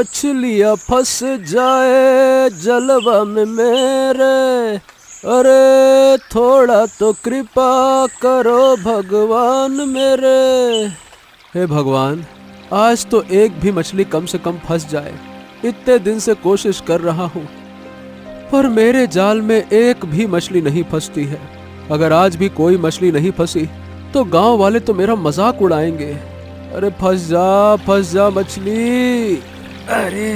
मछलियाँ फंस जाए जलवा में मेरे, अरे थोड़ा तो कृपा करो भगवान मेरे। हे भगवान, आज तो एक भी मछली कम से कम फंस जाए। इतने दिन से कोशिश कर रहा हूँ, पर मेरे जाल में एक भी मछली नहीं फंसती है। अगर आज भी कोई मछली नहीं फंसी तो गांव वाले तो मेरा मजाक उड़ाएंगे। अरे फंस जा मछली, अरे।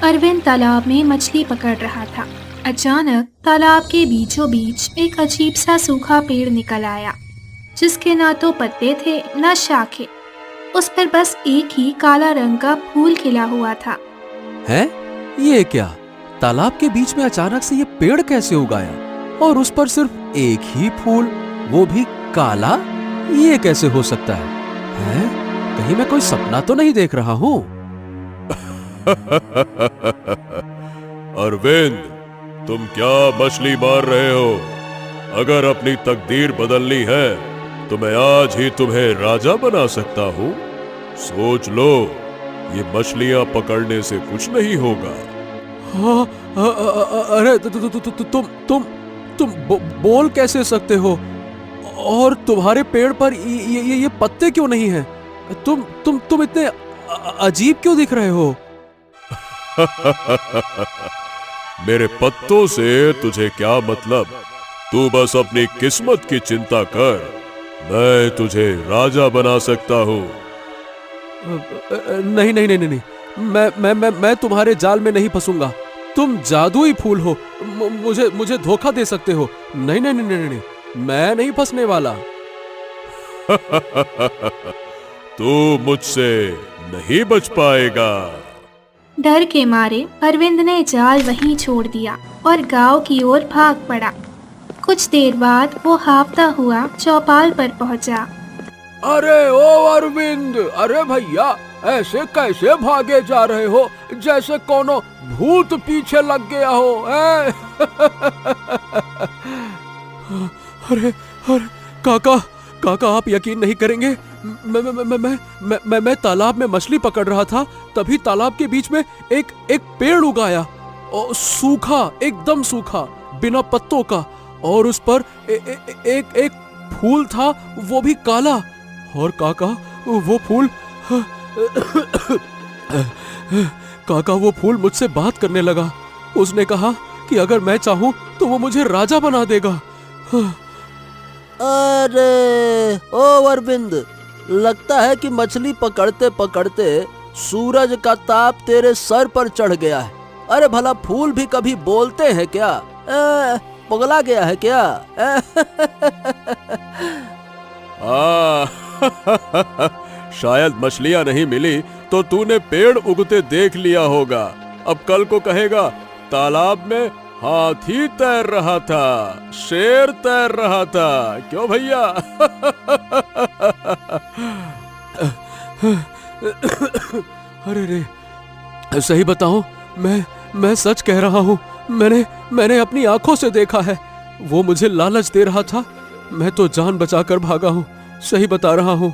अरविंद तालाब में मछली पकड़ रहा था। अचानक तालाब के बीचों बीच एक अजीब सा सूखा पेड़ निकल आया, जिसके ना तो पत्ते थे न शाखें। उस पर बस एक ही काला रंग का फूल खिला हुआ था। है ये क्या? तालाब के बीच में अचानक से ये पेड़ कैसे उगाया? और उस पर सिर्फ एक ही फूल, वो भी काला? ये कैसे हो सकता है? कहीं मैं कोई सपना तो नहीं देख रहा हूँ? अरविंद, तुम क्या मछली मार रहे हो? अगर अपनी तकदीर बदलनी है तो मैं आज ही तुम्हें राजा बना सकता हूँ। सोच लो, ये मछलियां पकड़ने से कुछ नहीं होगा। हाँ, अरे तुम बोल कैसे सकते हो? और तुम्हारे पेड़ पर ये पत्ते क्यों नहीं हैं? तुम इतने अजीब क्यों दिख रहे हो? मेरे पत्तों से तुझे क्या मतलब? तू बस अपनी किस्मत की चिंता कर, मैं तुझे राजा बना सकता हूँ। नहीं, मैं तुम्हारे जाल में नहीं फंसूंगा। तुम जादुई फूल हो, मुझे धोखा दे सकते हो। नहीं, मैं नहीं फंसने वाला। तू मुझसे नहीं बच पाएगा। डर के मारे अरविंद ने जाल वहीं छोड़ दिया और गांव की ओर भाग पड़ा। कुछ देर बाद वो हाँफता हुआ चौपाल पर पहुंचा। अरे ओ अरविंद, अरे भैया, ऐसे कैसे भागे जा रहे हो जैसे कोनो भूत पीछे लग गया हो? अरे काका, आप यकीन नहीं करेंगे। मैं तालाब में मछली पकड़ रहा था, तभी तालाब के बीच में एक पेड़ उगाया, और सूखा, एकदम सूखा, बिना पत्तों का, और उस पर एक फूल था, वो भी काला। और काका, वो फूल मुझसे बात करने लगा। उसने कहा कि अगर मैं चाहूं तो वो मुझे राजा बना देगा। अरे ओ अरविंद, लगता है कि मछली पकड़ते पकड़ते सूरज का ताप तेरे सर पर चढ़ गया है। अरे भला फूल भी कभी बोलते हैं क्या? पगला गया है क्या? शायद मछलियां नहीं मिली तो तूने पेड़ उगते देख लिया होगा। अब कल को कहेगा तालाब में हाथी तैर रहा था, शेर तैर रहा था। क्यों भैया? अरे रे, सही बताऊं, मैं सच कह रहा हूं। मैंने अपनी आंखों से देखा है। वो मुझे लालच दे रहा था, मैं तो जान बचाकर भागा हूं। सही बता रहा हूं।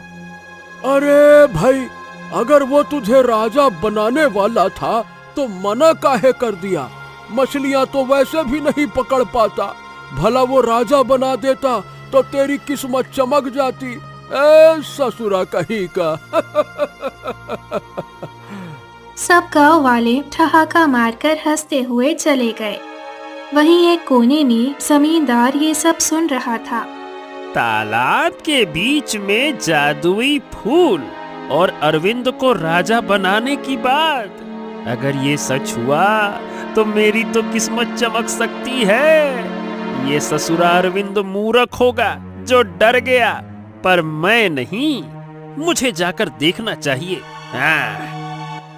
अरे भाई, अगर वो तुझे राजा बनाने वाला था तो मना काहे कर दिया? मछलियां तो वैसे भी नहीं पकड़ पाता। भला वो राजा बना देता तो तेरी किस्मत चमक जाती। ए ससुरा कहीं का। सब गांव वाले ठहाका मारकर हंसते हुए चले गए। वहीं एक कोने में जमींदार ये सब सुन रहा था। तालाब के बीच में जादुई फूल और अरविंद को राजा बनाने की बात, अगर ये सच हुआ तो मेरी तो किस्मत चमक सकती है। ये ससुरा अरविंद मूर्ख होगा जो डर गया, पर मैं नहीं। मुझे जाकर देखना चाहिए।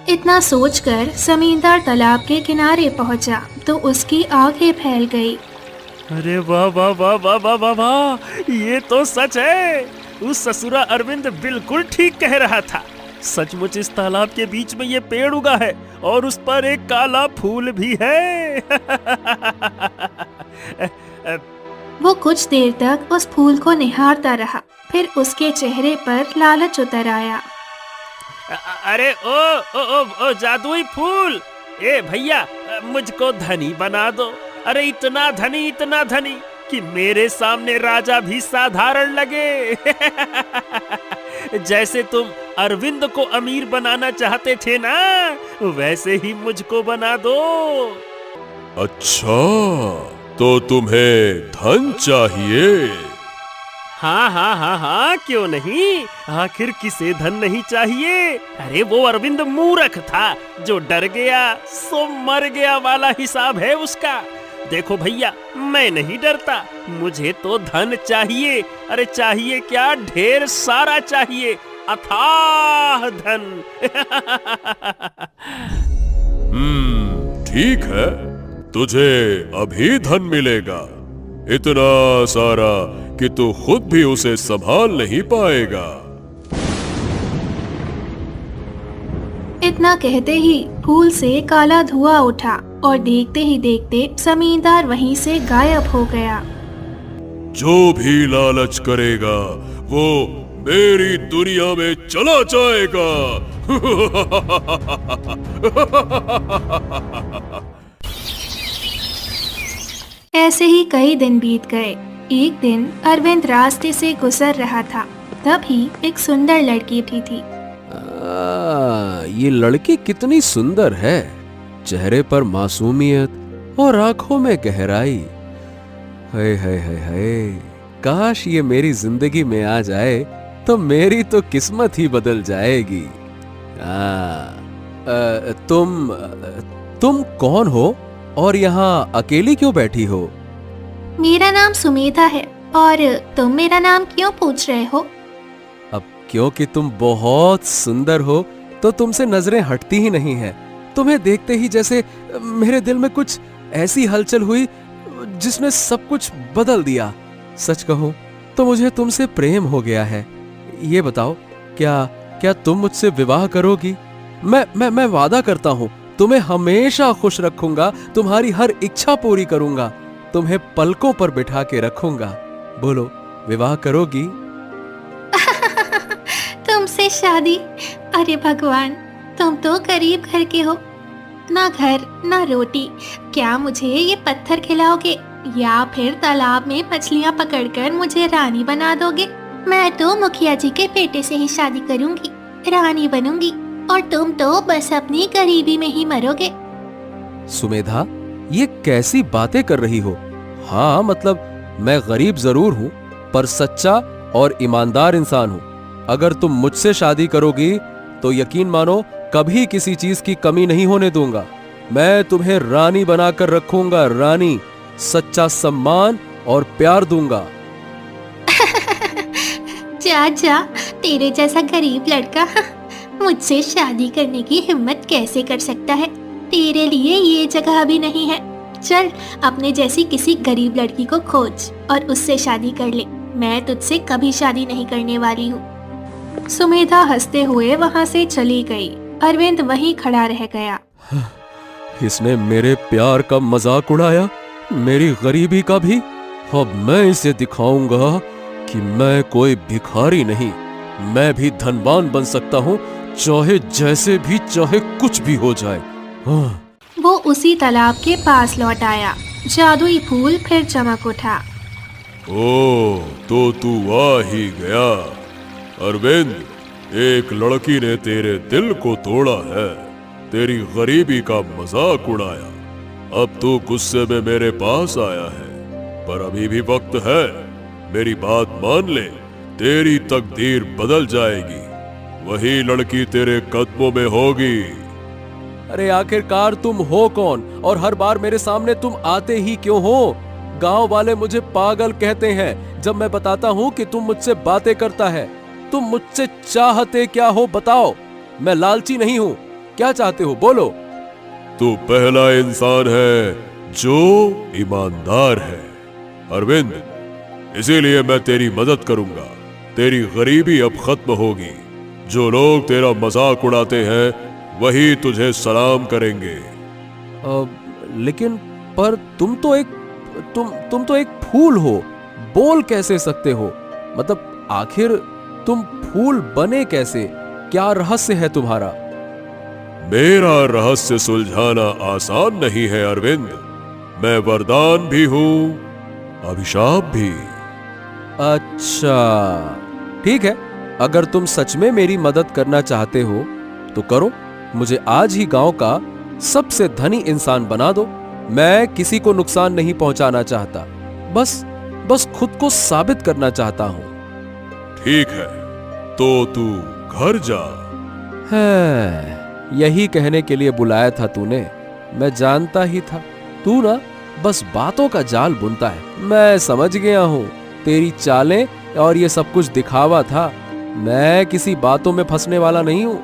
इतना सोचकर जमींदार तालाब के किनारे पहुंचा तो उसकी आंखें फैल गई। अरे वाह वाह वाह वाह वाह वाह वाह, ये तो सच है। उस ससुरा अरविंद बिल्कुल ठीक कह रहा था। सचमुच इस तालाब के बीच में ये पेड़ उगा है और उस पर एक काला फूल भी है। वो कुछ देर तक उस फूल को निहारता रहा, फिर उसके चेहरे पर लालच उतर आया। अरे ओ जादुई फूल, ए भैया, मुझको धनी बना दो। अरे इतना धनी कि मेरे सामने राजा भी साधारण लगे। जैसे तुम अरविंद को अमीर बनाना चाहते थे ना, वैसे ही मुझको बना दो। अच्छा, तो तुम्हें धन चाहिए? हाँ, क्यों नहीं? आखिर किसे धन नहीं चाहिए? अरे वो अरविंद मूर्ख था जो डर गया सो मर गया वाला हिसाब है उसका। देखो भैया, मैं नहीं डरता, मुझे तो धन चाहिए। अरे चाहिए क्या, ढेर सारा चाहिए, अथाह धन। ठीक है, तुझे अभी धन मिलेगा, इतना सारा कि तू खुद भी उसे संभाल नहीं पाएगा। इतना कहते ही फूल से काला धुआं उठा और देखते ही देखते जमींदार वहीं से गायब हो गया। जो भी लालच करेगा वो मेरी दुनिया में चला जाएगा। ऐसे ही कई दिन बीत गए। एक दिन अरविंद रास्ते से गुजर रहा था, तभी एक सुंदर लड़की भी थी। ये लड़की कितनी सुंदर है, चेहरे पर मासूमियत और आंखों में गहराई। हाय हाय हाय हाय, काश ये मेरी जिंदगी में आ जाए तो मेरी तो किस्मत ही बदल जाएगी। तुम कौन हो और यहाँ अकेली क्यों बैठी हो? मेरा नाम सुमेधा है, और तुम मेरा नाम क्यों पूछ रहे हो? अब क्योंकि तुम बहुत सुंदर हो तो तुमसे नजरें हटती ही नहीं है। तुम्हें देखते ही जैसे मेरे दिल में कुछ ऐसी हलचल हुई जिसने सब कुछ बदल दिया। सच कहूं तो मुझे तुमसे प्रेम हो गया है। ये बताओ, क्या तुम मुझसे विवाह करोगी? मैं वादा करता हूँ तुम्हें हमेशा खुश रखूंगा, तुम्हारी हर इच्छा पूरी करूंगा, तुम्हें पलकों पर बिठा के रखूंगा। बोलो, विवाह करोगी? तुमसे शादी? अरे भगवान, तुम तो गरीब घर के हो, ना घर ना रोटी। क्या मुझे ये पत्थर खिलाओगे या फिर तालाब में मछलियाँ पकड़कर मुझे रानी बना दोगे? मैं तो मुखिया जी के बेटे से ही शादी करूंगी, रानी बनूंगी, और तुम तो बस अपनी गरीबी में ही मरोगे। सुमेधा, ये कैसी बातें कर रही हो? हाँ, मतलब मैं गरीब जरूर हूँ, पर सच्चा और ईमानदार इंसान हूँ। अगर तुम मुझसे शादी करोगी तो यकीन मानो कभी किसी चीज की कमी नहीं होने दूंगा। मैं तुम्हें रानी बनाकर रखूंगा, रानी। सच्चा सम्मान और प्यार दूंगा। जा, तेरे जैसा गरीब लड़का मुझसे शादी करने की हिम्मत कैसे कर सकता है? तेरे लिए ये जगह भी नहीं है। चल, अपने जैसी किसी गरीब लड़की को खोज और उससे शादी कर ले। मैं तुझसे कभी शादी नहीं करने वाली हूँ। सुमेधा हंसते हुए वहाँ से चली गई। अरविंद वहीं खड़ा रह गया। इसने मेरे प्यार का मजाक उड़ाया, मेरी गरीबी का भी। अब मैं इसे दिखाऊंगा कि मैं कोई भिखारी नहीं, मैं भी धनवान बन सकता हूँ, चाहे जैसे भी, चाहे कुछ भी हो जाए। वो उसी तालाब के पास लौट आया। जादुई फूल फिर चमक उठा। ओ, तो तू आ ही गया। अरविंद, एक लड़की ने तेरे दिल को तोड़ा है, तेरी गरीबी का मजाक उड़ाया। अब तू गुस्से में मेरे पास आया है, पर अभी भी वक्त है। मेरी बात मान ले, तेरी तकदीर बदल जाएगी। वही लड़की तेरे कदमों में होगी। अरे आखिरकार तुम हो कौन, और हर बार मेरे सामने तुम आते ही क्यों हो? गांव वाले मुझे पागल कहते हैं जब मैं बताता हूँ कि तुम मुझसे बातें करता है। तुम मुझसे चाहते क्या हो बताओ? मैं लालची नहीं हूँ। क्या चाहते हो, बोलो? तू पहला इंसान है जो ईमानदार है, अरविंद। इसीलिए मैं तेरी मदद करूंगा। तेरी गरीबी अब खत्म होगी। जो लोग तेरा मजाक उड़ाते हैं वही तुझे सलाम करेंगे। लेकिन पर तुम तो एक फूल हो, बोल कैसे सकते हो? मतलब आखिर तुम फूल बने कैसे? क्या रहस्य है तुम्हारा? मेरा रहस्य सुलझाना आसान नहीं है अरविंद। मैं वरदान भी हूं, अभिशाप भी। अच्छा, ठीक है। अगर तुम सच में मेरी मदद करना चाहते हो तो करो। मुझे आज ही गांव का सबसे धनी इंसान बना दो। मैं किसी को नुकसान नहीं पहुंचाना चाहता, बस खुद को साबित करना चाहता हूं। ठीक है, तो तू घर जा। है, यही कहने के लिए बुलाया था तूने। मैं जानता ही था, तू ना बस बातों का जाल बुनता है। मैं समझ गया हूं, तेरी चालें और ये सब कुछ दिखावा था। मैं किसी बातों में फंसने वाला नहीं हूं।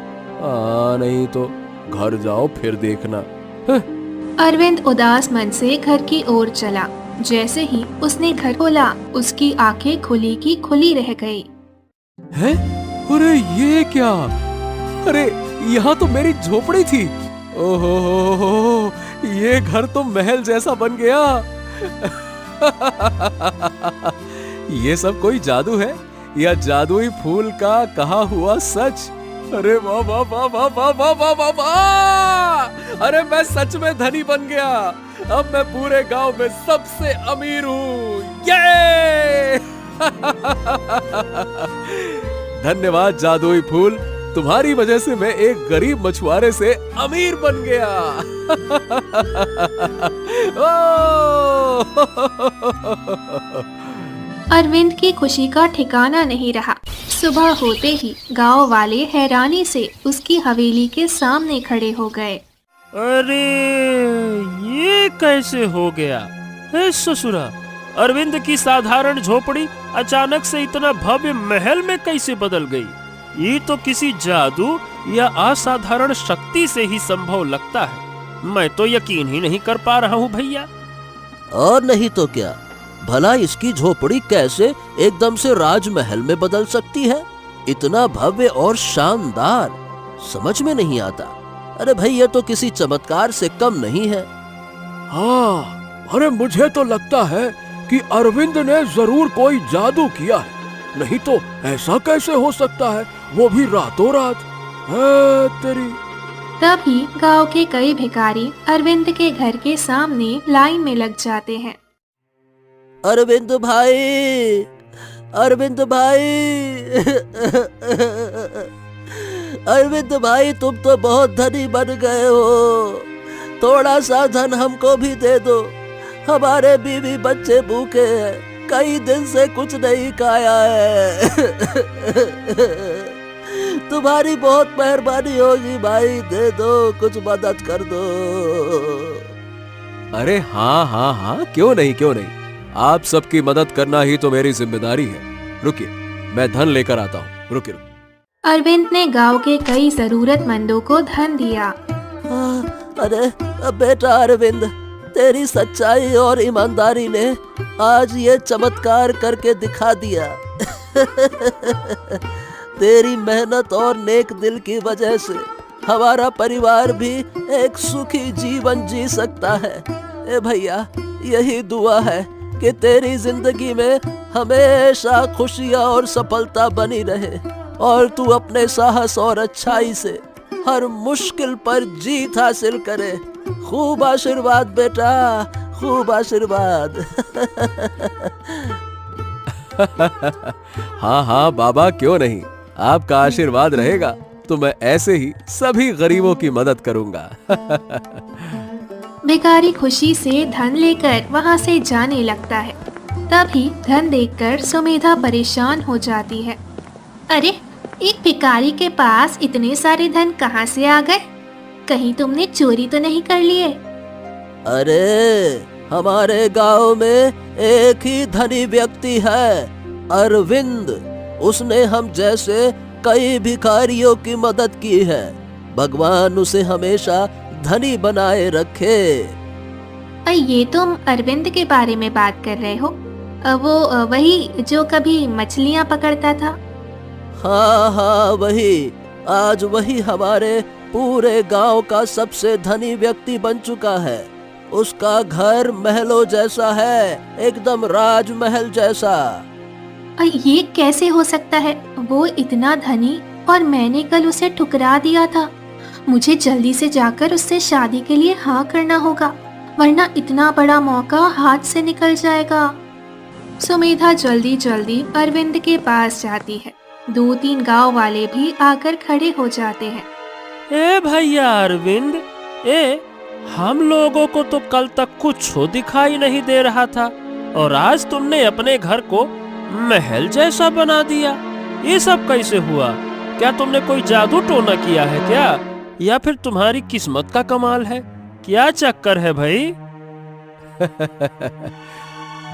नहीं तो घर जाओ फिर देखना। अरविंद उदास मन से घर की ओर चला। जैसे ही उसने घर खोला, उसकी आंखें खुली की खुली रह गई। है? अरे ये क्या? अरे यहाँ तो मेरी झोपड़ी थी। ओहो, ये घर तो महल जैसा बन गया। ये सब कोई जादू है या जादुई फूल का कहा हुआ सच? अरे वाह वाह वाह वाह वाह वाह वाह वाह वाह! अरे मैं सच में धनी बन गया। अब मैं पूरे गांव में सबसे अमीर हूँ। ये! धन्यवाद जादुई फूल, तुम्हारी वजह से मैं एक गरीब मछुआरे से अमीर बन गया। अरविंद की खुशी का ठिकाना नहीं रहा। सुबह होते ही गांव वाले हैरानी से उसकी हवेली के सामने खड़े हो गए। अरे ये कैसे हो गया? हे ससुरा, अरविंद की साधारण झोपड़ी अचानक से इतना भव्य महल में कैसे बदल गई? ये तो किसी जादू या असाधारण शक्ति से ही संभव लगता है। मैं तो यकीन ही नहीं कर पा रहा हूँ भैया। और नहीं तो क्या, भला इसकी झोपड़ी कैसे एकदम से राजमहल में बदल सकती है? इतना भव्य और शानदार, समझ में नहीं आता। अरे भाई, ये तो किसी चमत्कार से कम नहीं है। हाँ, अरे मुझे तो लगता है कि अरविंद ने जरूर कोई जादू किया है। नहीं तो ऐसा कैसे हो सकता है, वो भी रातों रात। तेरी। तभी गांव के कई भिखारी अरविंद के घर के सामने लाइन में लग जाते हैं। अरविंद भाई, अरविंद भाई, अरविंद भाई, तुम तो बहुत धनी बन गए हो। थोड़ा सा धन हमको भी दे दो। हमारे बीवी बच्चे भूखे हैं, कई दिन से कुछ नहीं खाया है। तुम्हारी बहुत मेहरबानी होगी भाई, दे दो, कुछ मदद कर दो। अरे हाँ हाँ हाँ, क्यों नहीं क्यों नहीं। आप सबकी मदद करना ही तो मेरी जिम्मेदारी है। रुकिए, मैं धन लेकर आता हूँ। रुकिए। अरविंद ने गांव के कई जरूरतमंदों को धन दिया। अरे बेटा अरविंद, तेरी सच्चाई और ईमानदारी ने आज ये चमत्कार करके दिखा दिया। तेरी मेहनत और नेक दिल की वजह से हमारा परिवार भी एक सुखी जीवन जी सकता है। ए भैया, यही दुआ है कि तेरी जिंदगी में हमेशा खुशियां और सफलता बनी रहे और तू अपने साहस और अच्छाई से हर मुश्किल पर जीत हासिल करे। खूब आशीर्वाद बेटा, खूब आशीर्वाद। हाँ हाँ बाबा, क्यों नहीं। आपका आशीर्वाद रहेगा तो मैं ऐसे ही सभी गरीबों की मदद करूंगा। भिखारी खुशी से धन लेकर वहां से जाने लगता है। तभी धन देखकर सुमेधा परेशान हो जाती है। अरे, एक भिखारी के पास इतने सारे धन कहाँ से आ गए? कहीं तुमने चोरी तो नहीं कर लिए? अरे, हमारे गांव में एक ही धनी व्यक्ति है, अरविंद। उसने हम जैसे कई भिखारियों की मदद की है। भगवान उसे हमेशा धनी बनाए रखे। ये तुम अरविंद के बारे में बात कर रहे हो? वो वही जो कभी मछलियाँ पकड़ता था? हाँ हाँ, वही। आज वही हमारे पूरे गांव का सबसे धनी व्यक्ति बन चुका है। उसका घर महलों जैसा है, एकदम राजमहल जैसा। ये कैसे हो सकता है? वो इतना धनी और मैंने कल उसे ठुकरा दिया था। मुझे जल्दी से जाकर उससे शादी के लिए हाँ करना होगा, वरना इतना बड़ा मौका हाथ से निकल जाएगा। सुमेधा जल्दी जल्दी अरविंद के पास जाती है। 2-3 गांव वाले भी आकर खड़े हो जाते हैं। ए भैया अरविंद, हम लोगों को तो कल तक कुछ दिखाई नहीं दे रहा था और आज तुमने अपने घर को महल जैसा बना दिया। ये सब कैसे हुआ? क्या तुमने कोई जादू टोना किया है क्या, या फिर तुम्हारी किस्मत का कमाल है? क्या चक्कर है भाई?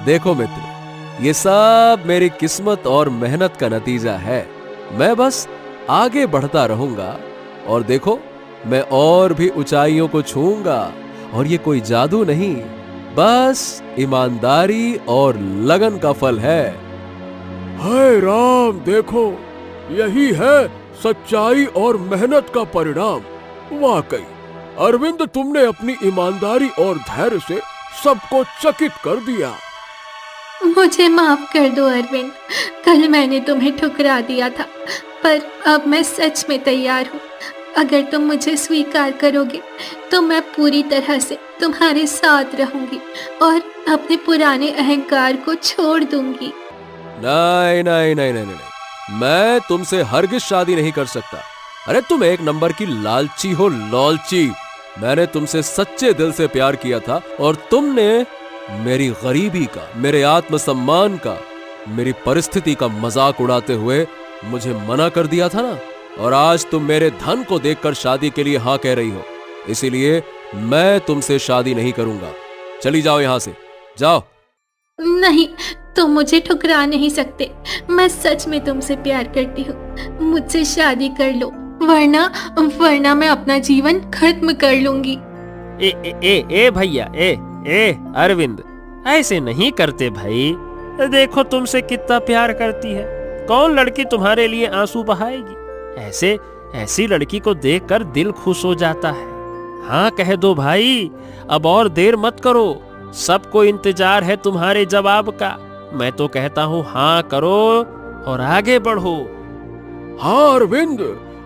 देखो मित्र, ये सब मेरी किस्मत और मेहनत का नतीजा है। मैं बस आगे बढ़ता रहूंगा और देखो, मैं और भी ऊंचाइयों को छूऊंगा। और ये कोई जादू नहीं, बस ईमानदारी और लगन का फल है। हाय राम, देखो यही है सच्चाई और मेहनत का परिणाम। वाकई अरविंद, तुमने अपनी ईमानदारी और धैर्य से सबको चकित कर दिया। मुझे माफ कर दो अरविंद, कल मैंने तुम्हें ठुकरा दिया था, पर अब मैं सच में तैयार हूँ। अगर तुम मुझे स्वीकार करोगे तो मैं पूरी तरह से तुम्हारे साथ रहूंगी और अपने पुराने अहंकार को छोड़ दूंगी। नहीं नहीं नहीं नहीं नहीं, मैं तुमसे हरगिज शादी नहीं कर सकता। अरे तुम एक नंबर की लालची हो, लालची। मैंने तुमसे सच्चे दिल से प्यार किया था और तुमने मेरी गरीबी का, मेरे आत्मसम्मान का, मेरी परिस्थिति का मजाक उड़ाते हुए मुझे मना कर दिया था ना। और आज तुम मेरे धन को देखकर शादी के लिए हाँ कह रही हो, इसीलिए मैं तुमसे शादी नहीं करूंगा। चली जाओ यहां से, जाओ। नहीं, तुम मुझे ठुकरा नहीं सकते। मैं सच में तुमसे प्यार करती हूँ। मुझसे शादी कर लो, वरना मैं अपना जीवन खत्म कर लूंगी। ए भैया, ए अरविंद, ऐसे नहीं करते भाई। देखो तुमसे कितना प्यार करती है, कौन लड़की तुम्हारे लिए आंसू बहाएगी? ऐसी लड़की को देखकर दिल खुश हो जाता है। हाँ कह दो भाई, अब और देर मत करो। सबको इंतजार है तुम्हारे जवाब का। मैं तो कहता हूँ हाँ करो और आगे बढ़ो। हाँ अरविंद,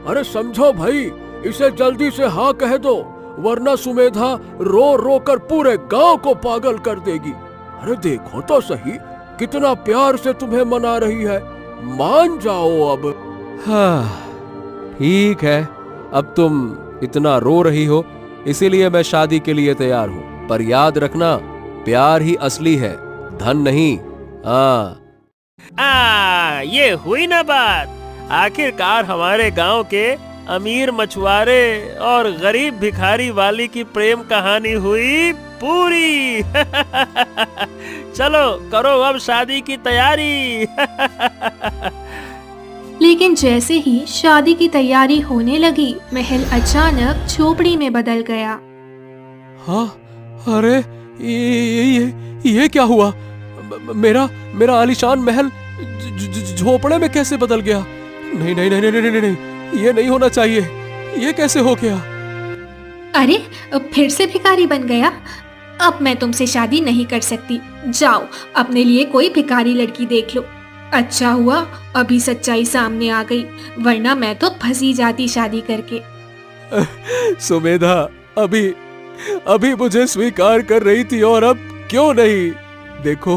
अरे समझो भाई, इसे जल्दी से हाँ कह दो, वरना सुमेधा रो रो कर पूरे गांव को पागल कर देगी। अरे देखो तो सही, कितना प्यार से तुम्हें मना रही है। मान जाओ अब। हाँ ठीक है, अब तुम इतना रो रही हो, इसीलिए मैं शादी के लिए तैयार हूँ। पर याद रखना, प्यार ही असली है, धन नहीं। ये हुई ना बात। आखिरकार हमारे गांव के अमीर मछुआरे और गरीब भिखारी वाली की प्रेम कहानी हुई पूरी। चलो करो अब शादी की तैयारी। लेकिन जैसे ही शादी की तैयारी होने लगी, महल अचानक झोपड़ी में बदल गया। हाँ, अरे ये क्या हुआ? मेरा आलीशान महल झोपड़े में कैसे बदल गया? नहीं नहीं नहीं नहीं नहीं नहीं, ये नहीं होना चाहिए। ये कैसे हो गया? अरे फिर से भिखारी बन गया। अब मैं तुमसे शादी नहीं कर सकती। जाओ अपने लिए कोई भिखारी लड़की देख लो। अच्छा हुआ अभी सच्चाई सामने आ गई, वरना मैं तो फंसी जाती शादी करके। सुमेधा अभी मुझे स्वीकार कर रही थी और अब क्यों नहीं? देखो,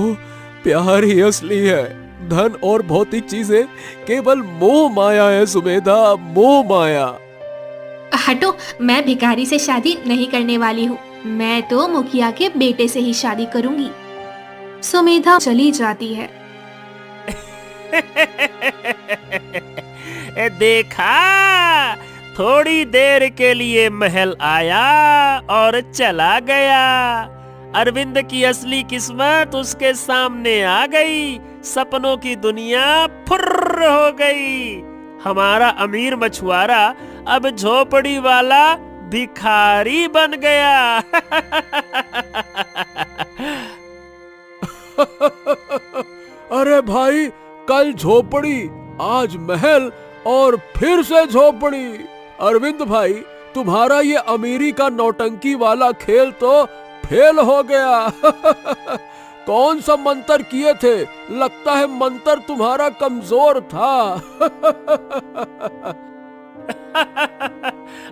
प्यार ही असली है, धन और भौतिक चीजें केवल मोह माया है सुमेधा, मोह माया। हटो, मैं भिखारी से शादी नहीं करने वाली हूँ। मैं तो मुखिया के बेटे से ही शादी करूंगी। सुमेधा चली जाती है। देखा, थोड़ी देर के लिए महल आया और चला गया। अरविंद की असली किस्मत उसके सामने आ गई। सपनों की दुनिया फुर्र हो गई। हमारा अमीर मछुआरा अब झोपड़ी वाला भिखारी बन गया। अरे भाई, कल झोपड़ी, आज महल और फिर से झोपड़ी। अरविंद भाई, तुम्हारा ये अमीरी का नौटंकी वाला खेल तो फेल हो गया। कौन सा मंत्र किए थे? लगता है मंत्र तुम्हारा कमजोर था।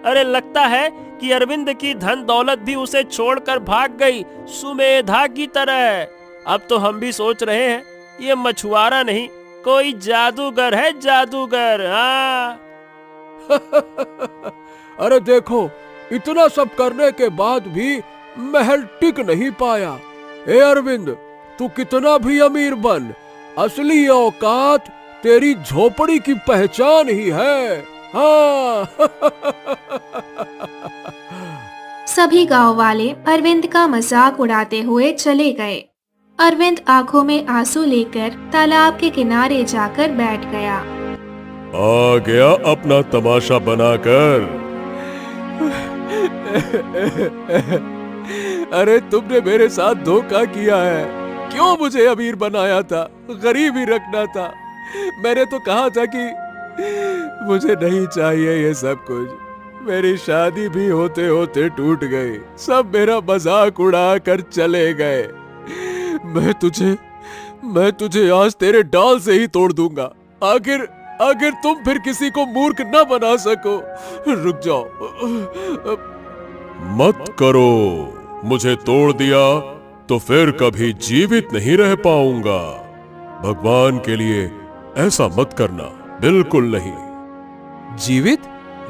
अरे लगता है कि अरविंद की धन दौलत भी उसे छोड़कर भाग गई, सुमेधा की तरह। अब तो हम भी सोच रहे हैं ये मछुआरा नहीं, कोई जादूगर है, जादूगर। हाँ। अरे देखो, इतना सब करने के बाद भी महल टिक नहीं पाया। ए अरविंद, तू कितना भी अमीर बन, असली औकात तेरी झोपड़ी की पहचान ही है। हाँ। सभी गांव वाले अरविंद का मजाक उड़ाते हुए चले गए। अरविंद आंखों में आंसू लेकर तालाब के किनारे जाकर बैठ गया। आ गया अपना तमाशा बनाकर। अरे तुमने मेरे साथ धोखा किया है। क्यों मुझे अमीर बनाया था? गरीब ही रखना था। मैंने तो कहा था कि मुझे नहीं चाहिए ये सब कुछ। मेरी शादी भी होते होते टूट गई। सब मेरा मजाक उड़ा कर चले गए। मैं तुझे आज तेरे डाल से ही तोड़ दूंगा। आखिर तुम फिर किसी को मूर्ख न बना सको। रुक जाओ। मत करो, मुझे तोड़ दिया तो फिर कभी जीवित नहीं रह पाऊंगा। भगवान के लिए ऐसा मत करना, बिल्कुल नहीं। जीवित?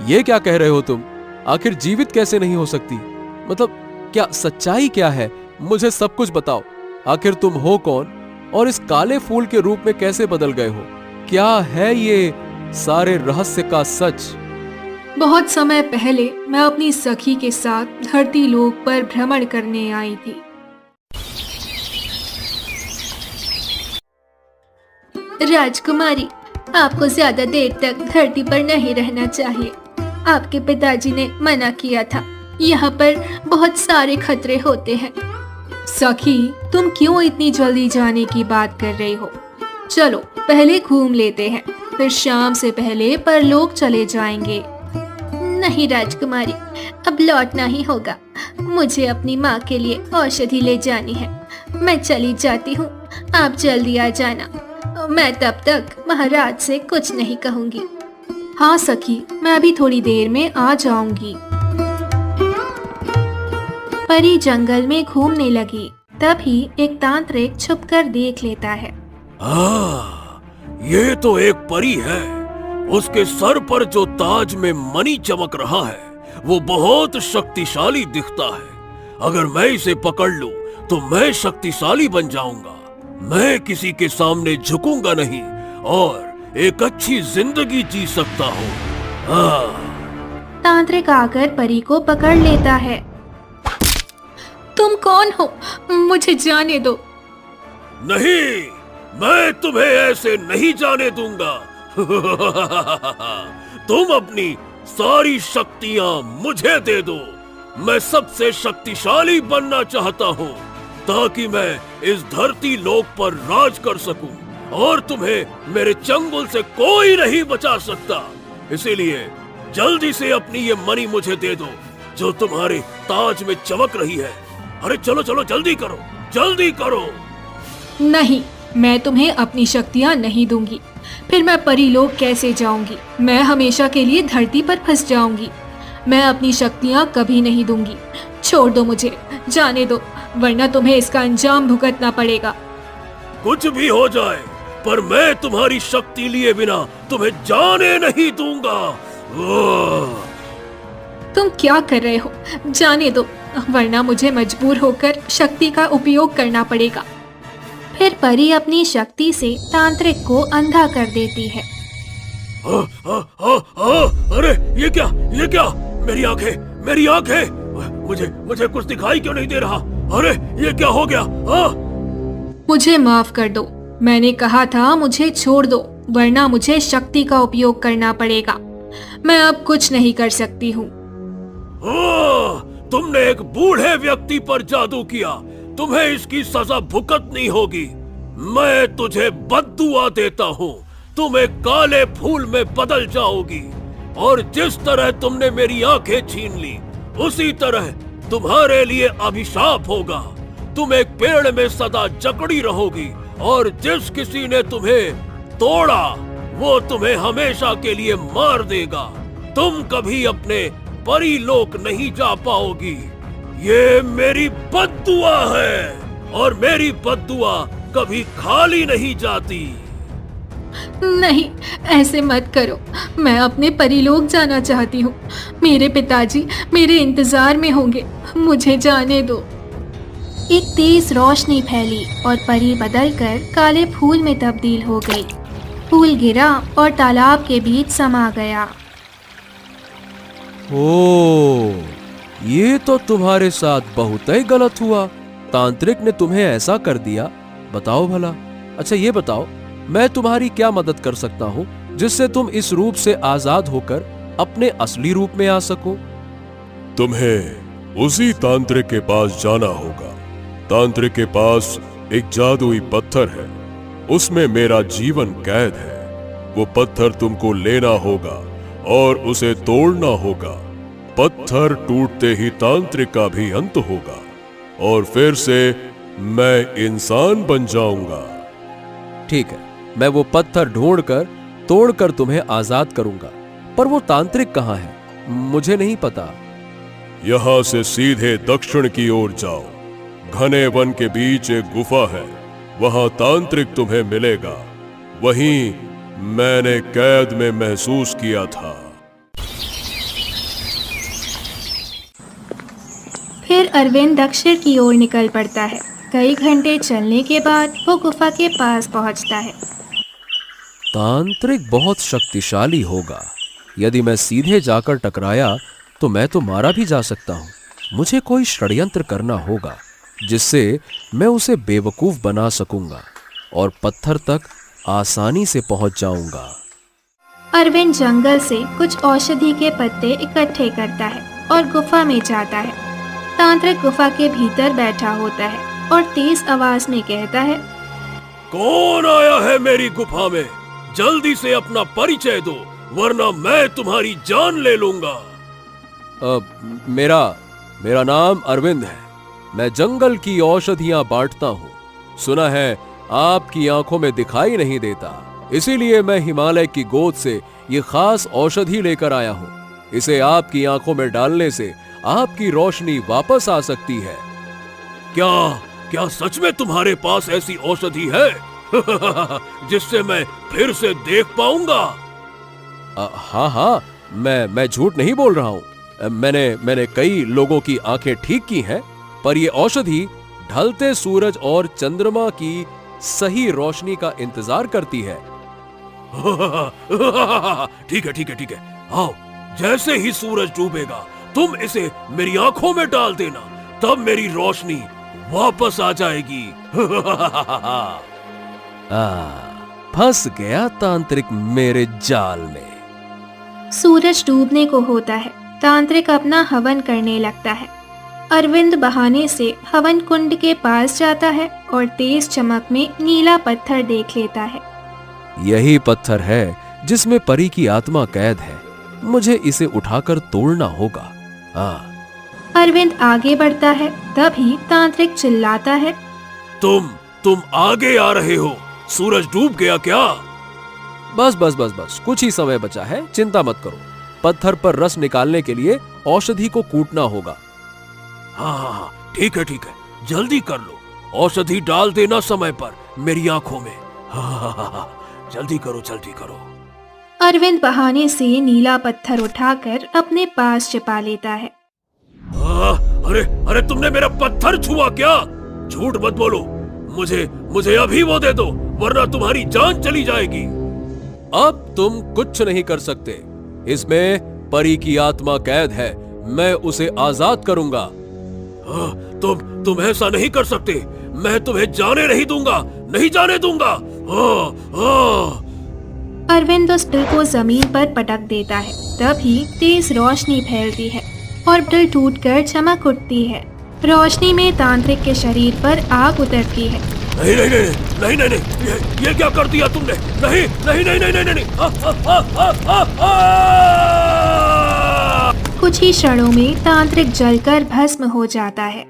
ये क्या कह रहे हो तुम? आखिर जीवित कैसे नहीं हो सकती? मतलब क्या सच्चाई क्या है? मुझे सब कुछ बताओ। आखिर तुम हो कौन और इस काले फूल के रूप में कैसे बदल गए हो? क्या है ये सारे रहस्य का सच? बहुत समय पहले मैं अपनी सखी के साथ धरती लोक पर भ्रमण करने आई थी। राजकुमारी, आपको ज्यादा देर तक धरती पर नहीं रहना चाहिए। आपके पिताजी ने मना किया था। यहाँ पर बहुत सारे खतरे होते हैं। सखी, तुम क्यों इतनी जल्दी जाने की बात कर रही हो? चलो पहले घूम लेते हैं, फिर शाम से पहले परलोक चले जाएंगे। नहीं राजकुमारी, अब लौटना ही होगा। मुझे अपनी माँ के लिए औषधि ले जानी है। मैं चली जाती हूँ, आप जल्दी आ जाना। मैं तब तक महाराज से कुछ नहीं कहूँगी। हाँ सखी, मैं भी थोड़ी देर में आ जाऊंगी। परी जंगल में घूमने लगी। तभी एक तांत्रिक छुपकर देख लेता है। ये तो एक परी है। उसके सर पर जो ताज में मणि चमक रहा है वो बहुत शक्तिशाली दिखता है। अगर मैं इसे पकड़ लूं तो मैं शक्तिशाली बन जाऊंगा। मैं किसी के सामने झुकूंगा नहीं और एक अच्छी जिंदगी जी सकता हूँ। तांत्रिक आकर परी को पकड़ लेता है। तुम कौन हो? मुझे जाने दो। नहीं, मैं तुम्हें ऐसे नहीं जाने दूंगा। तुम अपनी सारी शक्तियां मुझे दे दो। मैं सबसे शक्तिशाली बनना चाहता हूँ ताकि मैं इस धरती लोक पर राज कर सकूं और तुम्हें मेरे चंगुल से कोई नहीं बचा सकता। इसीलिए जल्दी से अपनी ये मणि मुझे दे दो जो तुम्हारे ताज में चमक रही है। अरे चलो चलो, जल्दी करो, जल्दी करो। नहीं, मैं तुम्हें अपनी शक्तियाँ नहीं दूंगी। फिर मैं परीलोक कैसे जाऊंगी? मैं हमेशा के लिए धरती पर फंस जाऊंगी। मैं अपनी शक्तियाँ कभी नहीं दूंगी। छोड़ दो मुझे, जाने दो, वरना तुम्हें इसका अंजाम भुगतना पड़ेगा। कुछ भी हो जाए, पर मैं तुम्हारी शक्ति लिए बिना तुम्हें जाने नहीं दूंगा। तुम क्या कर रहे हो? जाने दो, वरना मुझे मजबूर होकर शक्ति का उपयोग करना पड़ेगा। फिर परी अपनी शक्ति से तांत्रिक को अंधा कर देती है। अरे ये क्या? मेरी आंखें, मुझे कुछ दिखाई क्यों नहीं दे रहा? अरे ये क्या हो गया? मुझे माफ कर दो। मैंने कहा था मुझे छोड़ दो, वरना मुझे शक्ति का उपयोग करना पड़ेगा। मैं अब कुछ नहीं कर सकती हूँ। तुमने एक बूढ़े व्यक्ति पर जादू किया। तुम्हें इसकी सजा भुगतनी होगी। मैं तुझे बद्दुआ देता हूँ। तुम एक काले फूल में बदल जाओगी और जिस तरह तुमने मेरी आंखें छीन ली, उसी तरह तुम्हारे लिए अभिशाप होगा। तुम एक पेड़ में सदा जकड़ी रहोगी और जिस किसी ने तुम्हें तोड़ा वो तुम्हें हमेशा के लिए मार देगा। तुम कभी अपने परीलोक नहीं जा पाओगी। ये मेरी बद्दुआ है और मेरी बद्दुआ कभी खाली नहीं जाती। नहीं, ऐसे मत करो। मैं अपने परीलोक जाना चाहती हूँ। मेरे पिताजी मेरे इंतजार में होंगे। मुझे जाने दो। एक तेज रोशनी फैली और परी बदलकर काले फूल में तब्दील हो गई। फूल गिरा और तालाब के बीच समा गया। ओ, ये तो तुम्हारे साथ बहुत ही गलत हुआ। तांत्रिक ने तुम्हें ऐसा कर दिया। बताओ भला। अच्छा ये बताओ, मैं तुम्हारी क्या मदद कर सकता हूँ जिससे तुम इस रूप से आजाद होकर अपने असली रूप में आ सको? तुम्हें उसी तांत्रिक के पास जाना होगा। तांत्रिक के पास एक जादुई पत्थर है, उसमें मेरा जीवन कैद है। वो पत्थर तुमको लेना होगा और उसे तोड़ना होगा। पत्थर टूटते ही तांत्रिक का भी अंत होगा और फिर से मैं इंसान बन जाऊंगा। ठीक है, मैं वो पत्थर ढूंढकर तोड़कर तुम्हें आजाद करूंगा। पर वो तांत्रिक कहाँ है? मुझे नहीं पता। यहां से सीधे दक्षिण की ओर जाओ। घने वन के बीच एक गुफा है, वहां तांत्रिक तुम्हें मिलेगा। वहीं मैंने कैद में महसूस किया था। फिर अरविंद दक्षिण की ओर निकल पड़ता है। कई घंटे चलने के बाद वो गुफा के पास पहुंचता है। तांत्रिक बहुत शक्तिशाली होगा। यदि मैं सीधे जाकर टकराया तो मैं तो मारा भी जा सकता हूँ। मुझे कोई षड्यंत्र करना होगा जिससे मैं उसे बेवकूफ बना सकूंगा और पत्थर तक आसानी से पहुंच जाऊंगा। अरविंद जंगल से कुछ औषधि के पत्ते इकट्ठे करता है और गुफा में जाता है। तांत्रिक गुफा के भीतर बैठा होता है और तेज आवाज में कहता है, कौन आया है मेरी गुफा में? जल्दी से अपना परिचय दो वरना मैं तुम्हारी जान ले लूंगा। मेरा नाम अरविंद है। मैं जंगल की औषधियां बांटता हूँ। सुना है आपकी आंखों में दिखाई नहीं देता, इसीलिए मैं हिमालय की गोद से ये खास औषधि लेकर आया हूँ। इसे आपकी आंखों में डालने से आपकी रोशनी वापस आ सकती है। क्या सच में तुम्हारे पास ऐसी औषधि है जिससे मैं फिर से देख पाऊंगा? हाँ, मैं झूठ नहीं बोल रहा हूँ। मैंने कई लोगों की आंखें ठीक की हैं, पर यह औषधि ढलते सूरज और चंद्रमा की सही रोशनी का इंतजार करती है। ठीक है। आओ, जैसे ही सूरज डूबेगा तुम इसे मेरी आंखों में डाल देना, तब मेरी रोशनी वापस आ जाएगी। फंस गया तांत्रिक मेरे जाल में। सूरज डूबने को होता है। तांत्रिक अपना हवन करने लगता है। अरविंद बहाने से हवन कुंड के पास जाता है और तेज चमक में नीला पत्थर देख लेता है। यही पत्थर है जिसमें परी की आत्मा कैद है। मुझे इसे उठाकर तोड़ना होगा। अरविंद आगे बढ़ता है, तभी तांत्रिक चिल्लाता है, तुम आगे आ रहे हो? सूरज डूब गया क्या? बस कुछ ही समय बचा है, चिंता मत करो। पत्थर पर रस निकालने के लिए औषधि को कूटना होगा। हाँ, ठीक है, जल्दी कर लो। औषधि डाल देना समय पर मेरी आंखों में। हाँ, जल्दी करो। अरविंद बहाने से नीला पत्थर उठाकर अपने पास छिपा लेता है। अरे तुमने मेरा पत्थर छुआ क्या? झूठ मत बोलो। मुझे अभी वो दे दो वरना तुम्हारी जान चली जाएगी। अब तुम कुछ नहीं कर सकते। इसमें परी की आत्मा कैद है। मैं उसे आजाद करूंगा। तुम ऐसा नहीं कर सकते। मैं तुम्हें जाने नहीं दूंगा। अरविंद उस दिल को जमीन पर पटक देता है। तभी तेज रोशनी फैलती है और दिल टूटकर चमक उठती है। रोशनी में तांत्रिक के शरीर पर आग उतरती है। नहीं, ये क्या कर दिया तुमने? नहीं। कुछ ही क्षणों में तांत्रिक जलकर भस्म हो जाता है।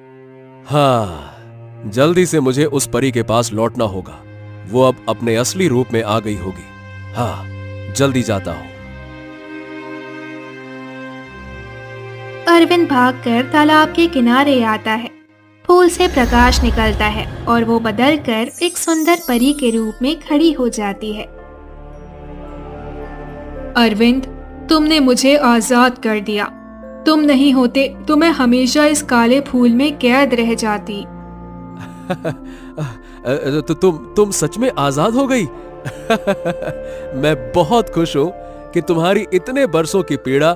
हाँ, जल्दी से मुझे उस परी के पास लौटना होगा। वो अब अपने असली रूप में आ गई होगी। हाँ, जल्दी जाता हूं। अरविंद भागकर तालाब के किनारे आता है। फूल से प्रकाश निकलता है और वो बदलकर एक सुंदर परी के रूप में खड़ी हो जाती है। अरविंद, तुमने मुझे आजाद कर दिया। तुम नहीं होते तो मैं हमेशा इस काले फूल में कैद रह जाती। तो तुम सच में आजाद हो गई। मैं बहुत खुश हूं कि तुम्हारी इतने बरसों की पीड़ा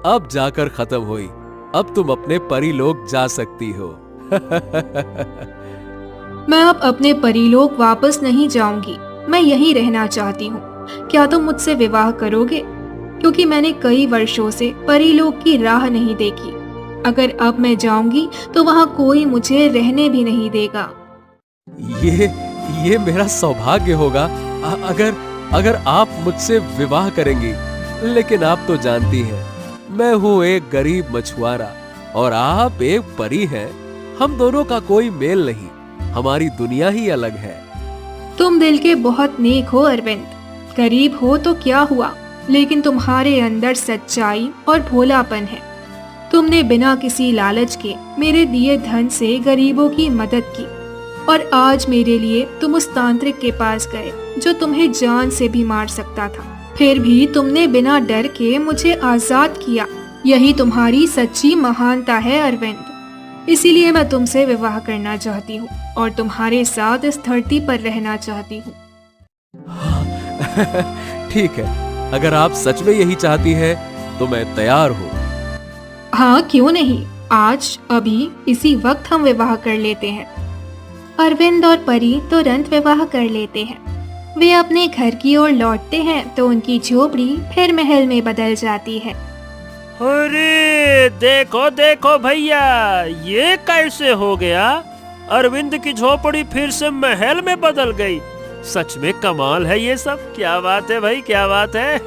अब जाकर खत्म हुई। अब तुम अपने परीलोक जा सकती हो। मैं अब अपने परीलोक वापस नहीं जाऊंगी। मैं यहीं रहना चाहती हूँ। क्या तुम मुझसे विवाह करोगे? क्योंकि मैंने कई वर्षों से परीलोक की राह नहीं देखी। अगर अब मैं जाऊंगी तो वहाँ कोई मुझे रहने भी नहीं देगा। ये मेरा सौभाग्य होगा अगर आप मुझसे विवाह करेंगी। लेकिन आप तो जानती हैं, मैं हूँ एक गरीब मछुआरा और आप एक परी हैं। हम दोनों का कोई मेल नहीं, हमारी दुनिया ही अलग है। तुम दिल के बहुत नेक हो अरविंद। गरीब हो तो क्या हुआ, लेकिन तुम्हारे अंदर सच्चाई और भोलापन है। तुमने बिना किसी लालच के मेरे दिए धन से गरीबों की मदद की और आज मेरे लिए तुम उस तांत्रिक के पास गए जो तुम्हें जान से भी मार सकता था। फिर भी तुमने बिना डर के मुझे आजाद किया। यही तुम्हारी सच्ची महानता है अरविंद। इसीलिए मैं तुमसे विवाह करना चाहती हूँ और तुम्हारे साथ इस धरती पर रहना चाहती हूँ। ठीक है, अगर आप सच में यही चाहती हैं तो मैं तैयार हूँ। हाँ, क्यों नहीं। आज अभी इसी वक्त हम विवाह कर लेते हैं। अरविंद और परी तुरंत विवाह कर लेते हैं। वे अपने घर की ओर लौटते हैं तो उनकी झोपड़ी फिर महल में बदल जाती है। अरे देखो देखो भैया, ये कैसे हो गया? अरविंद की झोपड़ी फिर से महल में बदल गई। सच में कमाल है ये सब। क्या बात है भाई, क्या बात है।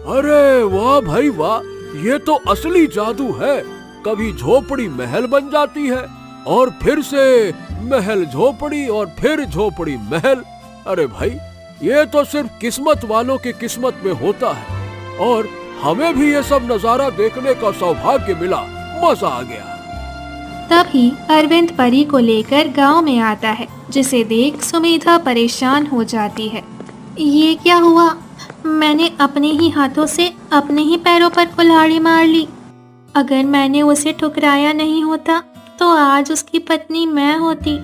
अरे वाह भाई वाह, ये तो असली जादू है। कभी झोपड़ी महल बन जाती है और फिर से महल झोपड़ी और फिर झोपड़ी महल। अरे भाई, ये तो सिर्फ किस्मत वालों की किस्मत में होता है और हमें भी ये सब नजारा देखने का सौभाग्य मिला। मजा आ गया। तभी अरविंद परी को लेकर गांव में आता है, जिसे देख सुमेधा परेशान हो जाती है। ये क्या हुआ? मैंने अपने ही हाथों से अपने ही पैरों पर कुल्हाड़ी मार ली। अगर मैंने उसे ठुकराया नहीं होता तो आज उसकी पत्नी मैं होती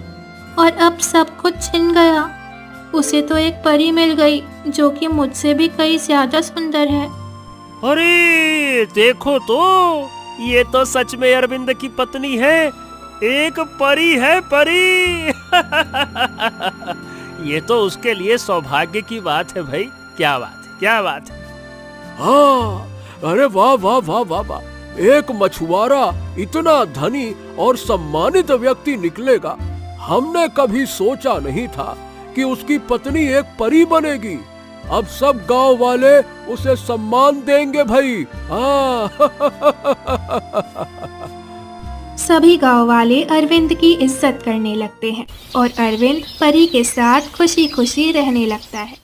और अब सब कुछ छिन गया। उसे तो एक परी मिल गई जो कि मुझसे भी कई ज्यादा सुंदर है। अरे देखो तो, ये तो सच में अरविंद की पत्नी है। एक परी है, परी। ये तो उसके लिए सौभाग्य की बात है भाई। क्या बात है, क्या बात है। हाँ, अरे वाह वाह वाह वाह वाह, एक मछुआरा इतना धनी और सम्मानित व्यक्ति निकलेगा। हमने कभी सोचा नहीं था कि उसकी पत्नी एक परी बनेगी। अब सब गांव वाले उसे सम्मान देंगे भाई। हाँ। सभी गांव वाले अरविंद की इज्जत करने लगते हैं और अरविंद परी के साथ खुशी खुशी रहने लगता है।